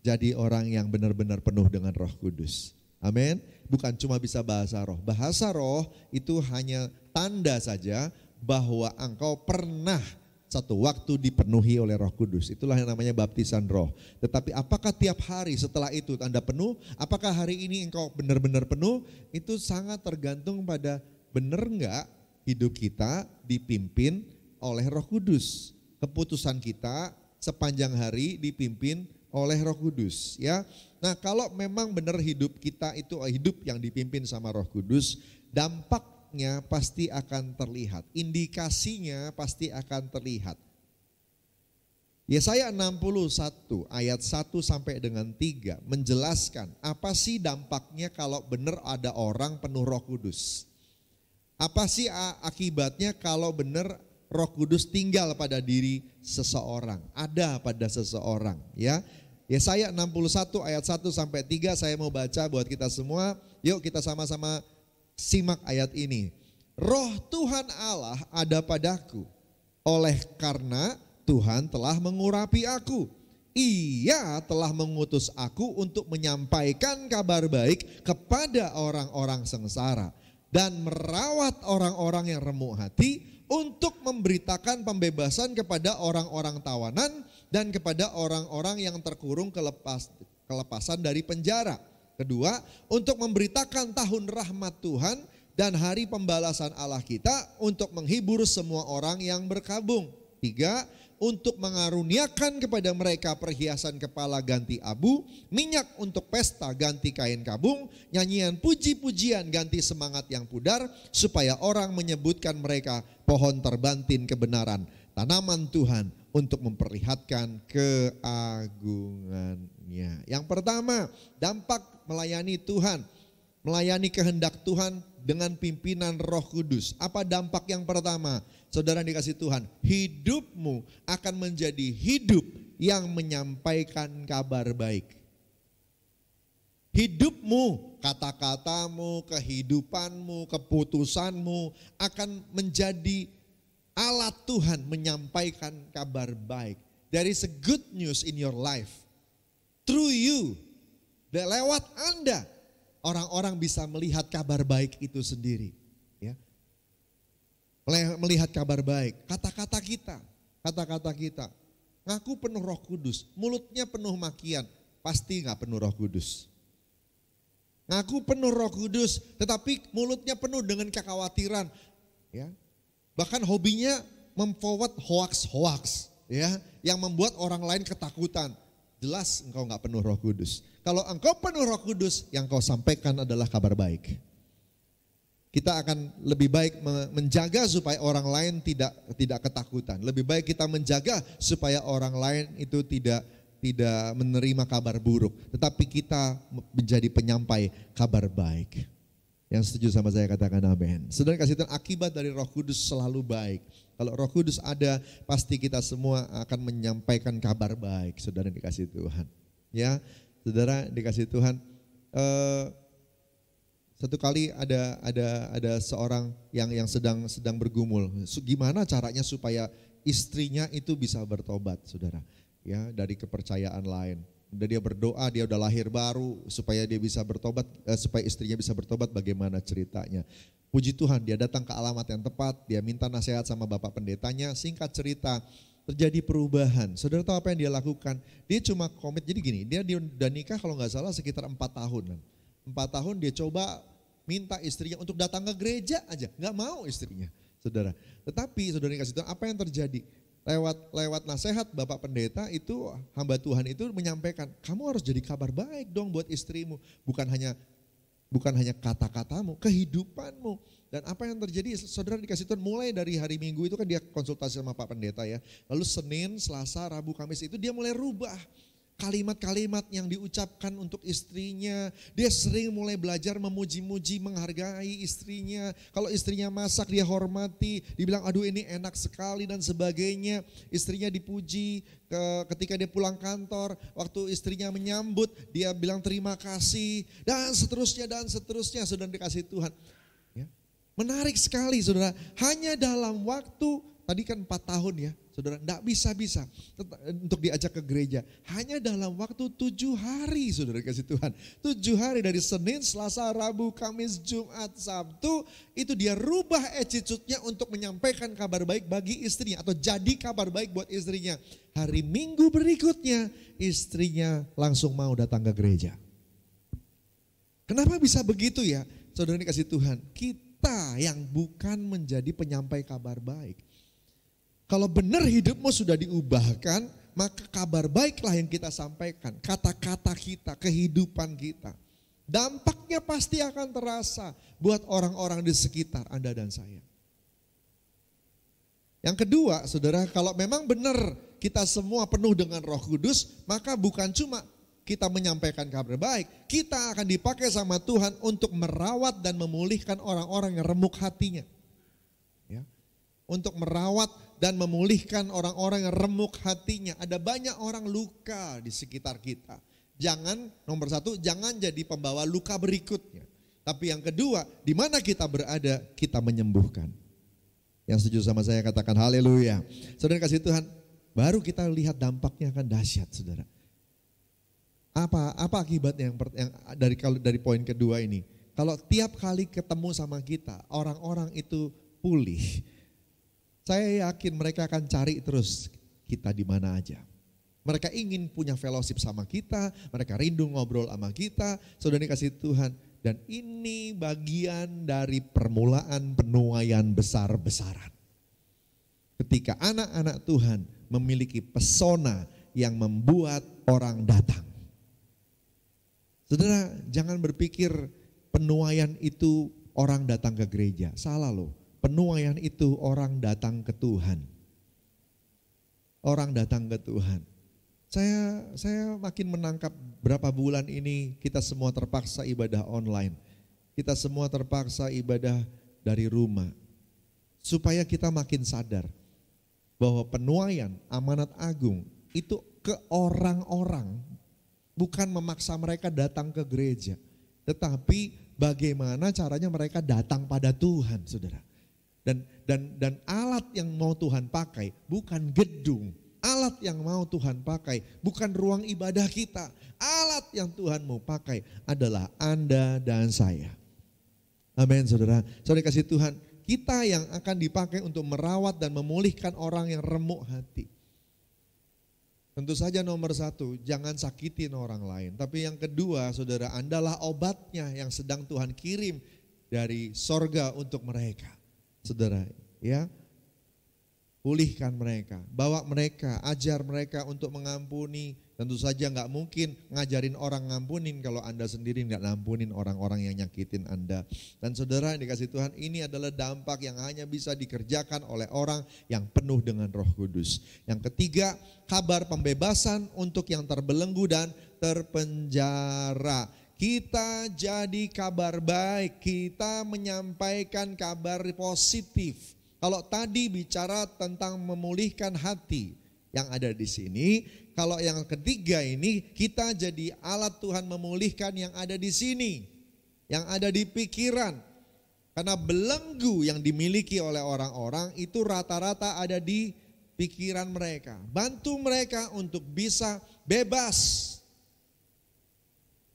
Speaker 5: jadi orang yang benar-benar penuh dengan Roh Kudus. Amin. Bukan cuma bisa bahasa roh. Bahasa roh itu hanya tanda saja bahwa engkau pernah satu waktu dipenuhi oleh Roh Kudus. Itulah yang namanya baptisan roh. Tetapi apakah tiap hari setelah itu Anda penuh? Apakah hari ini engkau benar-benar penuh? Itu sangat tergantung pada benar enggak hidup kita dipimpin oleh Roh Kudus. Keputusan kita sepanjang hari dipimpin oleh Roh Kudus, ya. Nah, kalau memang benar hidup kita itu hidup yang dipimpin sama Roh Kudus, dampaknya pasti akan terlihat, indikasinya pasti akan terlihat. Yesaya 61 ayat 1 sampai dengan 3 menjelaskan apa sih dampaknya kalau benar ada orang penuh Roh Kudus. Apa sih akibatnya kalau benar Roh Kudus tinggal pada diri seseorang, ada pada seseorang, ya. Yesaya 61 ayat 1 sampai 3 saya mau baca buat kita semua. Yuk kita sama-sama simak ayat ini. Roh Tuhan Allah ada padaku, oleh karena Tuhan telah mengurapi aku. Ia telah mengutus aku untuk menyampaikan kabar baik kepada orang-orang sengsara dan merawat orang-orang yang remuk hati, untuk memberitakan pembebasan kepada orang-orang tawanan dan kepada orang-orang yang terkurung kelepasan dari penjara. Kedua, untuk memberitakan tahun rahmat Tuhan dan hari pembalasan Allah kita, untuk menghibur semua orang yang berkabung. Tiga, untuk mengaruniakan kepada mereka perhiasan kepala ganti abu, minyak untuk pesta ganti kain kabung, nyanyian puji-pujian ganti semangat yang pudar, supaya orang menyebutkan mereka pohon terbantin kebenaran, tanaman Tuhan untuk memperlihatkan keagungannya. Yang pertama, dampak melayani Tuhan, melayani kehendak Tuhan dengan pimpinan Roh Kudus. Apa dampak yang pertama? Saudara dikasih Tuhan, hidupmu akan menjadi hidup yang menyampaikan kabar baik. Hidupmu, kata-katamu, kehidupanmu, keputusanmu akan menjadi alat Tuhan menyampaikan kabar baik. There is a good news in your life. Through you, lewat Anda, orang-orang bisa melihat kabar baik itu sendiri. Ya. Melihat kabar baik, kata-kata kita, ngaku penuh Roh Kudus, mulutnya penuh makian, pasti gak penuh Roh Kudus. Ngaku penuh Roh Kudus, tetapi mulutnya penuh dengan kekhawatiran, ya. Bahkan hobinya memforward hoax, ya, yang membuat orang lain ketakutan. Jelas engkau gak penuh Roh Kudus. Kalau engkau penuh Roh Kudus, yang kau sampaikan adalah kabar baik. Kita akan lebih baik menjaga supaya orang lain tidak ketakutan. Lebih baik kita menjaga supaya orang lain itu tidak menerima kabar buruk. Tetapi kita menjadi penyampai kabar baik. Yang setuju sama saya katakan amin. Saudara kasih Tuhan, akibat dari Roh Kudus selalu baik. Kalau Roh Kudus ada, pasti kita semua akan menyampaikan kabar baik. Saudara dikasih Tuhan. Ya, saudara dikasih Tuhan. Satu kali ada seorang yang sedang bergumul. Gimana caranya supaya istrinya itu bisa bertobat, saudara? Ya, dari kepercayaan lain. Dan dia berdoa, dia udah lahir baru supaya dia bisa bertobat, supaya istrinya bisa bertobat. Bagaimana ceritanya? Puji Tuhan, dia datang ke alamat yang tepat. Dia minta nasihat sama bapak pendetanya. Singkat cerita, terjadi perubahan. Saudara tahu apa yang dia lakukan? Dia cuma komit. Jadi gini, dia udah nikah kalau nggak salah sekitar 4 tahunan. 4 tahun dia coba minta istrinya untuk datang ke gereja aja, nggak mau istrinya, saudara. Tetapi saudara kasih Tuhan, apa yang terjadi? Lewat nasihat Bapak Pendeta itu, hamba Tuhan itu menyampaikan, kamu harus jadi kabar baik dong buat istrimu, bukan hanya kata-katamu, kehidupanmu. Dan apa yang terjadi? Saudara dikasih Tuhan, mulai dari hari Minggu itu kan dia konsultasi sama Pak Pendeta ya. Lalu Senin, Selasa, Rabu, Kamis itu dia mulai rubah. Kalimat-kalimat yang diucapkan untuk istrinya. Dia sering mulai belajar memuji-muji, menghargai istrinya. Kalau istrinya masak dia hormati, dibilang aduh ini enak sekali dan sebagainya. Istrinya dipuji ketika dia pulang kantor, waktu istrinya menyambut dia bilang terima kasih. Dan seterusnya saudara dikasih Tuhan. Ya. Menarik sekali saudara, hanya dalam waktu, tadi kan 4 tahun ya. Saudara, enggak bisa untuk diajak ke gereja. Hanya dalam waktu 7 hari, saudara kasih Tuhan. 7 hari dari Senin, Selasa, Rabu, Kamis, Jumat, Sabtu. Itu dia rubah attitude-nya untuk menyampaikan kabar baik bagi istrinya. Atau jadi kabar baik buat istrinya. Hari Minggu berikutnya, istrinya langsung mau datang ke gereja. Kenapa bisa begitu ya? Saudara dikasih Tuhan, kita yang bukan menjadi penyampai kabar baik. Kalau benar hidupmu sudah diubahkan, maka kabar baiklah yang kita sampaikan. Kata-kata kita, kehidupan kita. Dampaknya pasti akan terasa buat orang-orang di sekitar Anda dan saya. Yang kedua, saudara, kalau memang benar kita semua penuh dengan Roh Kudus, maka bukan cuma kita menyampaikan kabar baik, kita akan dipakai sama Tuhan untuk merawat dan memulihkan orang-orang yang remuk hatinya. Ya. Untuk merawat dan memulihkan orang-orang yang remuk hatinya. Ada banyak orang luka di sekitar kita. Jangan, nomor 1, jangan jadi pembawa luka berikutnya. Tapi yang kedua, di mana kita berada, kita menyembuhkan. Yang setuju sama saya katakan haleluya. Saudara kasih Tuhan, baru kita lihat dampaknya akan dahsyat, saudara. Apa akibatnya yang dari poin kedua ini? Kalau tiap kali ketemu sama kita, orang-orang itu pulih. Saya yakin mereka akan cari terus kita di mana aja. Mereka ingin punya fellowship sama kita, mereka rindu ngobrol sama kita, saudara dikasih Tuhan. Dan ini bagian dari permulaan penuaian besar-besaran. Ketika anak-anak Tuhan memiliki pesona yang membuat orang datang. Saudara, jangan berpikir penuaian itu orang datang ke gereja, salah loh. Penuaian itu orang datang ke Tuhan. Orang datang ke Tuhan. Saya makin menangkap berapa bulan ini kita semua terpaksa ibadah online. Kita semua terpaksa ibadah dari rumah. Supaya kita makin sadar bahwa penuaian amanat agung itu ke orang-orang. Bukan memaksa mereka datang ke gereja. Tetapi bagaimana caranya mereka datang pada Tuhan, saudara. Dan alat yang mau Tuhan pakai bukan gedung. Alat yang mau Tuhan pakai bukan ruang ibadah kita. Alat yang Tuhan mau pakai adalah Anda dan saya. Amin saudara. Saudara kasih Tuhan, kita yang akan dipakai untuk merawat dan memulihkan orang yang remuk hati. Tentu saja nomor 1, jangan sakitin orang lain. Tapi yang kedua saudara, Andalah obatnya yang sedang Tuhan kirim dari sorga untuk mereka. Saudara, ya. pulihkan mereka, bawa mereka, ajar mereka untuk mengampuni. Tentu saja nggak mungkin ngajarin orang ngampunin kalau Anda sendiri nggak ngampunin orang-orang yang nyakitin Anda. Dan saudara yang dikasih Tuhan, ini adalah dampak yang hanya bisa dikerjakan oleh orang yang penuh dengan Roh Kudus. Yang ketiga, kabar pembebasan untuk yang terbelenggu dan terpenjara. Kita jadi kabar baik, kita menyampaikan kabar positif. Kalau tadi bicara tentang memulihkan hati yang ada di sini, kalau yang ketiga ini kita jadi alat Tuhan memulihkan yang ada di sini, yang ada di pikiran. Karena belenggu yang dimiliki oleh orang-orang itu rata-rata ada di pikiran mereka. Bantu mereka untuk bisa bebas.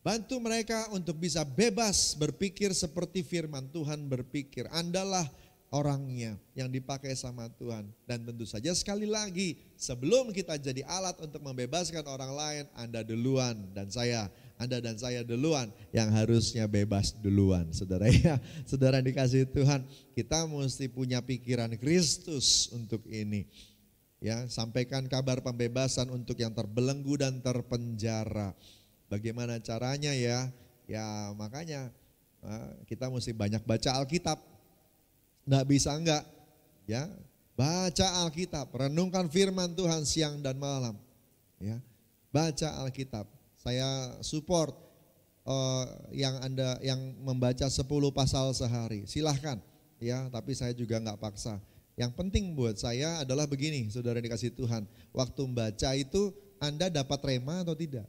Speaker 5: Bantu mereka untuk bisa bebas berpikir seperti firman Tuhan berpikir. Andalah orangnya yang dipakai sama Tuhan. Dan tentu saja sekali lagi, sebelum kita jadi alat untuk membebaskan orang lain, Anda duluan dan saya, Anda dan saya duluan yang harusnya bebas duluan. Saudara ya, saudara dikasih Tuhan, kita mesti punya pikiran Kristus untuk ini. Ya, sampaikan kabar pembebasan untuk yang terbelenggu dan terpenjara. Bagaimana caranya ya? Ya makanya kita mesti banyak baca Alkitab. Nggak bisa enggak, ya baca Alkitab, renungkan firman Tuhan siang dan malam, ya baca Alkitab. Saya support yang Anda yang membaca 10 pasal sehari, silahkan, ya tapi saya juga nggak paksa. Yang penting buat saya adalah begini, saudara dikasih Tuhan, waktu membaca itu Anda dapat rema atau tidak?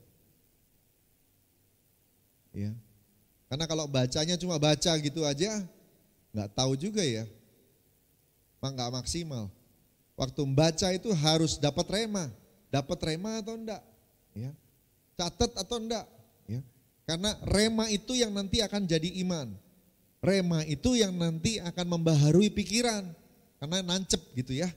Speaker 5: Ya, karena kalau bacanya cuma baca gitu aja, nggak tahu juga ya, nggak maksimal. Waktu membaca itu harus dapat rema atau enggak, ya, catat atau enggak, ya, karena rema itu yang nanti akan jadi iman, rema itu yang nanti akan membaharui pikiran, karena nancep gitu ya,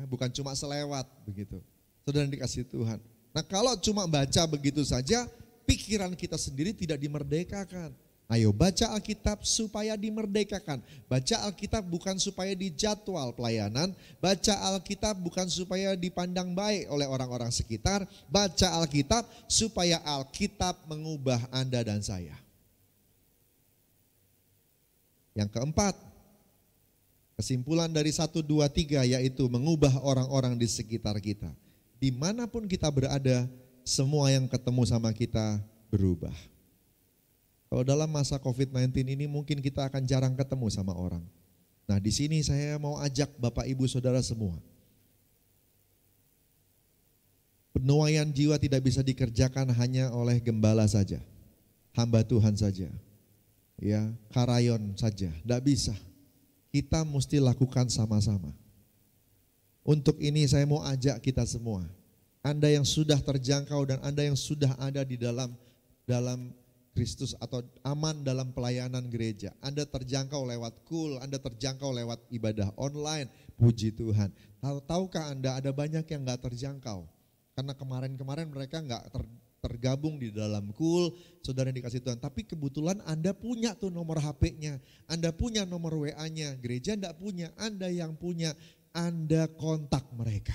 Speaker 5: bukan cuma selewat begitu. Saudara dikasih Tuhan. Nah kalau cuma baca begitu saja, pikiran kita sendiri tidak dimerdekakan. Ayo baca Alkitab supaya dimerdekakan. Baca Alkitab bukan supaya dijadwal pelayanan. Baca Alkitab bukan supaya dipandang baik oleh orang-orang sekitar. Baca Alkitab supaya Alkitab mengubah Anda dan saya. Yang keempat, kesimpulan dari 1, 2, 3 yaitu mengubah orang-orang di sekitar kita. Dimanapun kita berada, semua yang ketemu sama kita berubah. Kalau dalam masa COVID-19 ini mungkin kita akan jarang ketemu sama orang. Nah di sini saya mau ajak Bapak Ibu Saudara semua. Penuaian jiwa tidak bisa dikerjakan hanya oleh gembala saja, hamba Tuhan saja, ya karayon saja, tidak bisa. Kita mesti lakukan sama-sama. Untuk ini saya mau ajak kita semua. Anda yang sudah terjangkau dan Anda yang sudah ada di dalam Kristus atau aman dalam pelayanan gereja. Anda terjangkau lewat Cool, Anda terjangkau lewat ibadah online, puji Tuhan. Tahukah Anda ada banyak yang gak terjangkau? Karena kemarin-kemarin mereka gak tergabung di dalam Cool, saudara yang dikasih Tuhan. Tapi kebetulan Anda punya tuh nomor HP-nya, Anda punya nomor WA-nya, gereja gak punya, Anda yang punya, Anda kontak mereka.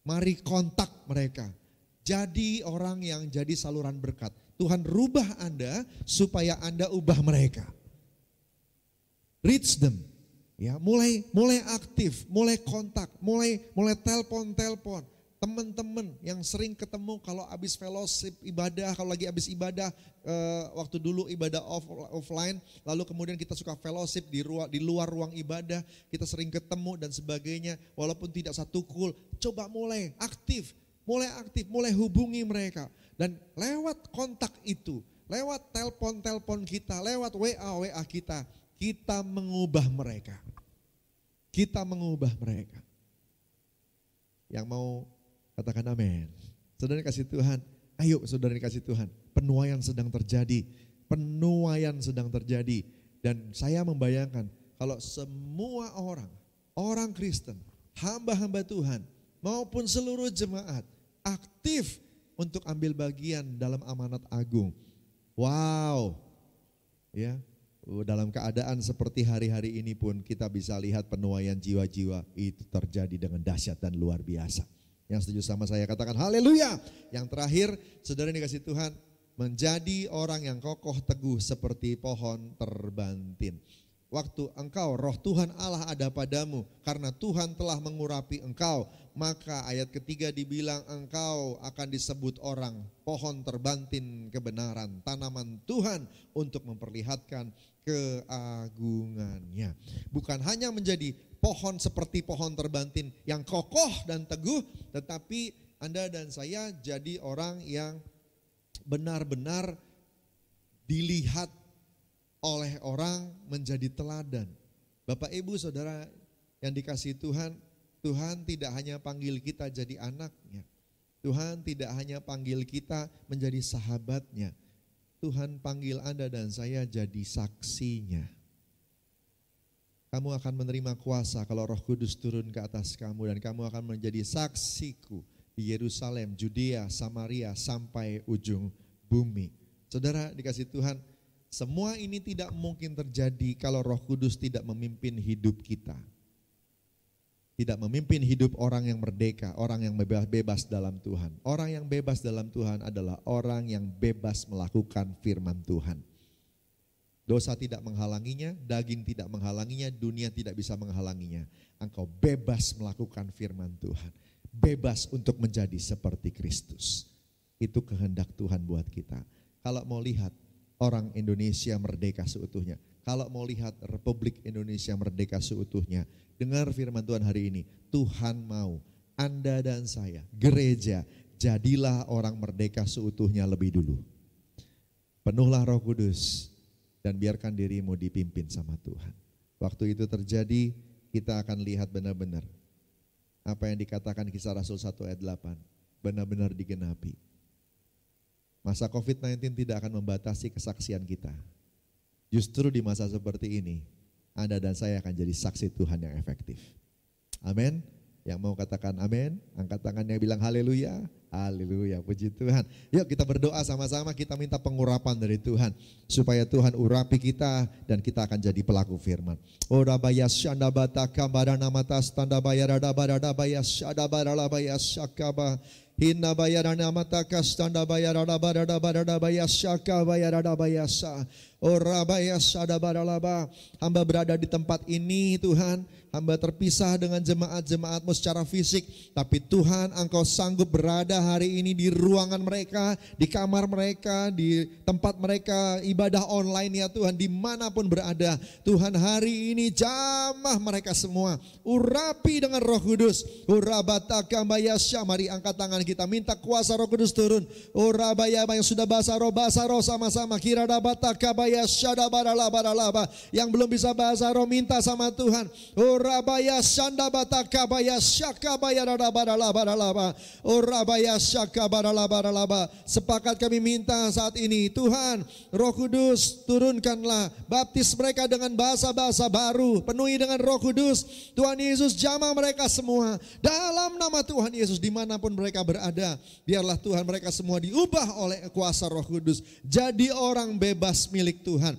Speaker 5: Mari kontak mereka. Jadi orang yang jadi saluran berkat. Tuhan rubah Anda supaya Anda ubah mereka. Reach them. Ya, mulai aktif, mulai kontak, mulai telepon. Teman-teman yang sering ketemu kalau habis fellowship ibadah, kalau lagi habis ibadah waktu dulu ibadah offline, lalu kemudian kita suka fellowship di luar ruang ibadah, kita sering ketemu dan sebagainya, walaupun tidak satu Cool, coba mulai aktif, mulai hubungi mereka. Dan lewat kontak itu, lewat telepon kita, lewat WA kita mengubah mereka. Kita mengubah mereka. Yang mau katakan amin. Saudara kasih Tuhan, ayo saudara kasih Tuhan. Penuaian sedang terjadi. Dan saya membayangkan kalau semua orang Kristen, hamba-hamba Tuhan, maupun seluruh jemaat, aktif untuk ambil bagian dalam amanat agung. Wow. Ya. Dalam keadaan seperti hari-hari ini pun kita bisa lihat penuaian jiwa-jiwa itu terjadi dengan dahsyat dan luar biasa. Yang setuju sama saya katakan haleluya. Yang terakhir, saudara yang dikasih Tuhan, menjadi orang yang kokoh teguh seperti pohon terbantin. Waktu engkau roh Tuhan Allah ada padamu, karena Tuhan telah mengurapi engkau, maka ayat ketiga dibilang engkau akan disebut orang pohon terbantin kebenaran, tanaman Tuhan untuk memperlihatkan keagungannya. Bukan hanya menjadi pohon seperti pohon terbantin yang kokoh dan teguh, tetapi Anda dan saya jadi orang yang benar-benar dilihat oleh orang, menjadi teladan. Bapak Ibu Saudara yang dikasihi Tuhan, Tuhan tidak hanya panggil kita jadi anaknya. Tuhan tidak hanya panggil kita menjadi sahabatnya. Tuhan panggil Anda dan saya jadi saksinya. Kamu akan menerima kuasa kalau Roh Kudus turun ke atas kamu, dan kamu akan menjadi saksiku di Yerusalem, Judea, Samaria, sampai ujung bumi. Saudara dikasihi Tuhan, semua ini tidak mungkin terjadi kalau Roh Kudus tidak memimpin hidup kita. Tidak memimpin hidup orang yang merdeka, orang yang bebas dalam Tuhan. Orang yang bebas dalam Tuhan adalah orang yang bebas melakukan firman Tuhan. Dosa tidak menghalanginya, daging tidak menghalanginya, dunia tidak bisa menghalanginya. Engkau bebas melakukan firman Tuhan. Bebas untuk menjadi seperti Kristus. Itu kehendak Tuhan buat kita. Kalau mau lihat orang Indonesia merdeka seutuhnya, kalau mau lihat Republik Indonesia merdeka seutuhnya, dengar firman Tuhan hari ini. Tuhan mau Anda dan saya, gereja, jadilah orang merdeka seutuhnya lebih dulu. Penuhlah Roh Kudus dan biarkan dirimu dipimpin sama Tuhan. Waktu itu terjadi, kita akan lihat benar-benar apa yang dikatakan Kisah Rasul 1 ayat 8 benar-benar digenapi. Masa COVID-19 tidak akan membatasi kesaksian kita. Justru di masa seperti ini, Anda dan saya akan jadi saksi Tuhan yang efektif. Amin. Yang mau katakan amin, angkat tangannya bilang haleluya. Haleluya, puji Tuhan. Yuk kita berdoa sama-sama, kita minta pengurapan dari Tuhan. Supaya Tuhan urapi kita dan kita akan jadi pelaku firman. Ora bayas syanda bataka barana matas tanda bayarada barada bayas syada barala bayas syakaba. Hinna bayarana matakas tanda bayarada barada barada bayas syaka bayarada bayasa. Ora bayas syada baralaba. Hamba berada di tempat ini Tuhan. Hamba terpisah dengan jemaat-jemaat-Mu secara fisik, tapi Tuhan Engkau sanggup berada hari ini di ruangan mereka, di kamar mereka, di tempat mereka ibadah online ya Tuhan, dimanapun berada. Tuhan hari ini jamah mereka semua, urapi dengan Roh Kudus. Urabataka bayasya, mari angkat tangan kita, minta kuasa Roh Kudus turun. Urabaya yang sudah bahasa roh sama-sama. Kiradabataka bayasya dabaralaba. Yang belum bisa bahasa roh minta sama Tuhan. Orabaya sanda bataka baya syaka baya baralaba. Orabaya syaka baralaba. Sepakat kami minta saat ini, Tuhan Roh Kudus turunkanlah, baptis mereka dengan bahasa-bahasa baru, penuhi dengan Roh Kudus. Tuhan Yesus jamah mereka semua dalam nama Tuhan Yesus, dimanapun mereka berada. Biarlah Tuhan mereka semua diubah oleh kuasa Roh Kudus, jadi orang bebas milik Tuhan.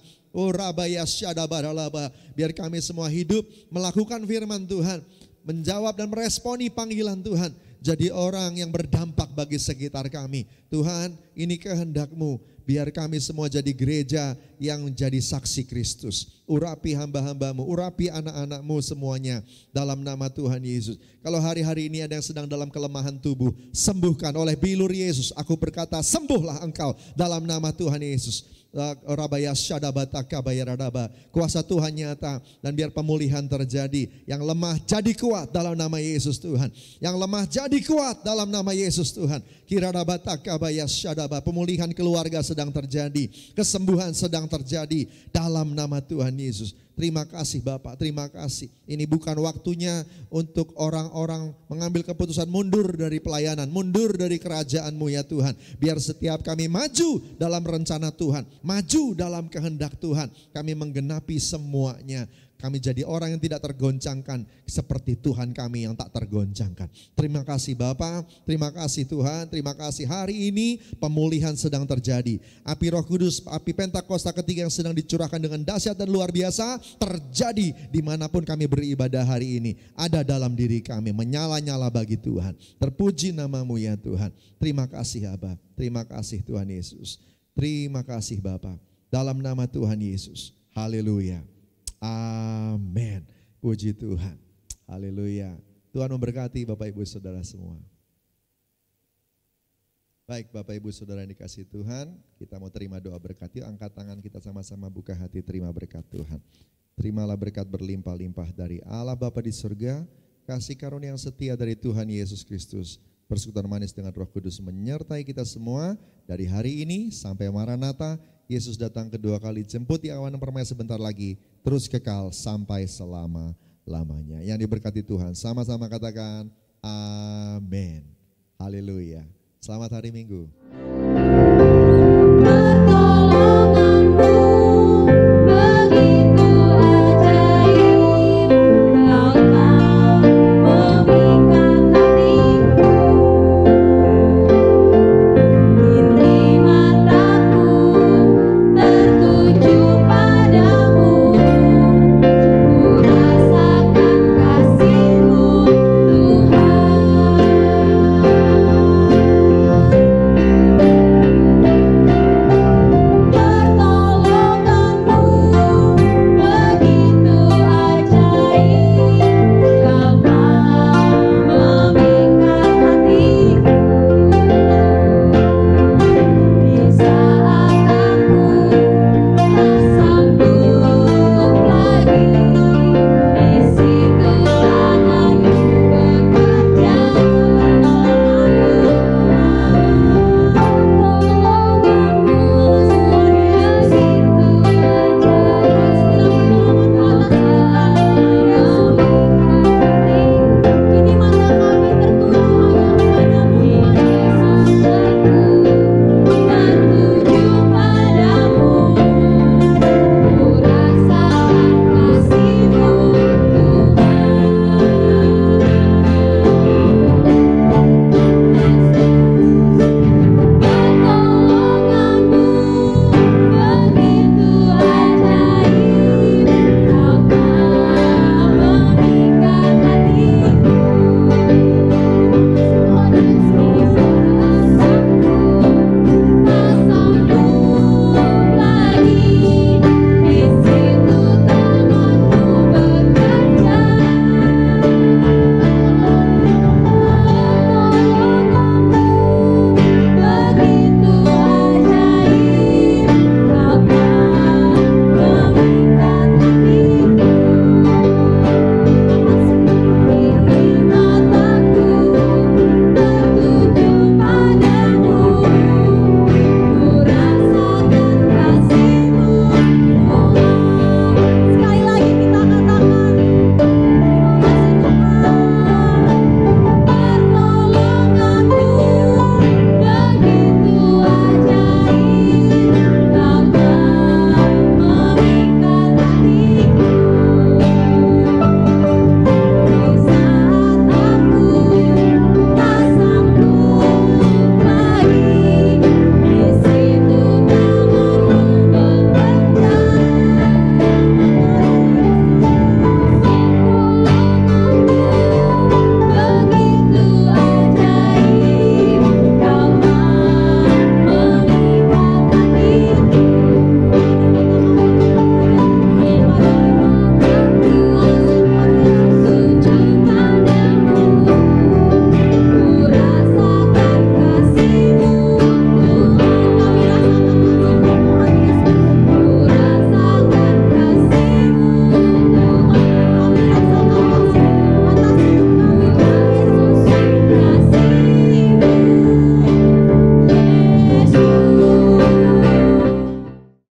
Speaker 5: Biar kami semua hidup melakukan firman Tuhan, menjawab dan meresponi panggilan Tuhan, jadi orang yang berdampak bagi sekitar kami. Tuhan, ini kehendak-Mu, biar kami semua jadi gereja yang menjadi saksi Kristus. Urapi hamba-hamba-Mu, urapi anak-anak-Mu semuanya dalam nama Tuhan Yesus. Kalau hari-hari ini ada yang sedang dalam kelemahan tubuh, sembuhkan oleh bilur Yesus. Aku berkata, sembuhlah engkau dalam nama Tuhan Yesus. Kuasa Tuhan nyata dan biar pemulihan terjadi. Yang lemah jadi kuat dalam nama Yesus Tuhan. Yang lemah jadi kuat dalam nama Yesus Tuhan. Pemulihan keluarga sedang terjadi, kesembuhan sedang terjadi dalam nama Tuhan Yesus. Terima kasih Bapak, terima kasih. Ini bukan waktunya untuk orang-orang mengambil keputusan mundur dari pelayanan, mundur dari kerajaan-Mu ya Tuhan. Biar setiap kami maju dalam rencana Tuhan, maju dalam kehendak Tuhan. Kami menggenapi semuanya. Kami jadi orang yang tidak tergoncangkan seperti Tuhan kami yang tak tergoncangkan. Terima kasih Bapa, terima kasih Tuhan, terima kasih hari ini pemulihan sedang terjadi. Api Roh Kudus, api Pentakosta ketiga yang sedang dicurahkan dengan dahsyat dan luar biasa terjadi dimanapun kami beribadah hari ini. Ada dalam diri kami, menyala-nyala bagi Tuhan. Terpuji namamu ya Tuhan. Terima kasih Aba, terima kasih Tuhan Yesus. Terima kasih Bapa. Dalam nama Tuhan Yesus. Haleluya. Amin. Puji Tuhan. Haleluya. Tuhan memberkati Bapak Ibu Saudara semua. Baik Bapak Ibu Saudara yang dikasihi Tuhan, kita mau terima doa berkat. Yuk angkat tangan kita sama-sama buka hati terima berkat Tuhan. Terimalah berkat berlimpah-limpah dari Allah Bapa di surga, kasih karunia yang setia dari Tuhan Yesus Kristus, persekutuan manis dengan Roh Kudus menyertai kita semua dari hari ini sampai Maranatha. Yesus datang kedua kali, jemput di awan permai sebentar lagi, terus kekal sampai selama-lamanya. Yang diberkati Tuhan, sama-sama katakan amin. Haleluya. Selamat hari Minggu.